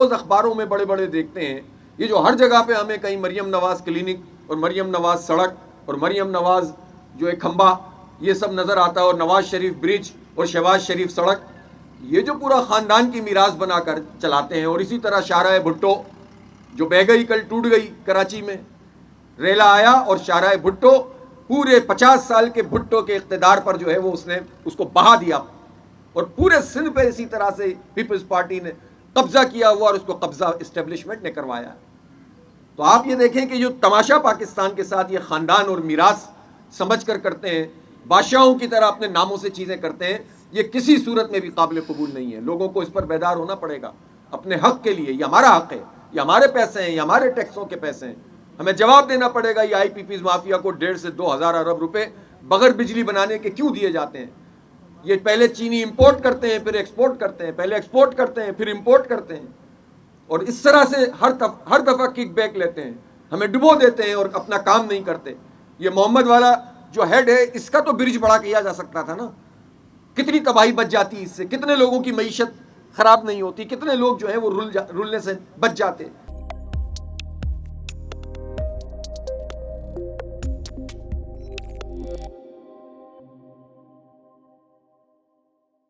روز اخباروں میں بڑے بڑے دیکھتے ہیں، یہ جو ہر جگہ پہ ہمیں کہیں مریم نواز کلینک اور مریم نواز سڑک اور مریم نواز جو ہے کھمبا یہ سب نظر آتا ہے، اور نواز شریف برج اور شہباز شریف سڑک، یہ جو پورا خاندان کی میراث بنا کر چلاتے ہیں۔ اور اسی طرح شاہراہ بھٹو جو بہہ گئی، کل ٹوٹ گئی کراچی میں، ریلا آیا اور شاہراہ بھٹو پورے 50 سال کے بھٹو کے اقتدار پر جو ہے وہ اس نے اس کو بہا دیا، اور پورے سندھ پہ اسی طرح سے پیپلز پارٹی نے قبضہ کیا ہوا اور اس کو قبضہ اسٹیبلشمنٹ نے کروایا۔ تو آپ یہ دیکھیں کہ جو تماشا پاکستان کے ساتھ یہ خاندان اور میراث سمجھ کر کرتے ہیں، بادشاہوں کی طرح اپنے ناموں سے چیزیں کرتے ہیں، یہ کسی صورت میں بھی قابل قبول نہیں ہے۔ لوگوں کو اس پر بیدار ہونا پڑے گا اپنے حق کے لیے۔ یہ ہمارا حق ہے، یہ ہمارے پیسے ہیں، یہ ہمارے ٹیکسوں کے پیسے ہیں، ہمیں جواب دینا پڑے گا۔ یہ آئی پی پیز مافیا کو 1.5 سے 2,000 ارب روپے بغیر بجلی بنانے کے کیوں دیے جاتے ہیں؟ یہ پہلے چینی امپورٹ کرتے ہیں پھر ایکسپورٹ کرتے ہیں، پہلے ایکسپورٹ کرتے ہیں پھر امپورٹ کرتے ہیں، اور اس طرح سے ہر دفعہ کک بیک لیتے ہیں، ہمیں ڈبو دیتے ہیں اور اپنا کام نہیں کرتے۔ یہ محمد والا جو ہیڈ ہے، اس کا تو برج بڑا کیا جا سکتا تھا نا، کتنی تباہی بچ جاتی اس سے، کتنے لوگوں کی معیشت خراب نہیں ہوتی، کتنے لوگ جو ہیں وہ رلنے سے بچ جاتے۔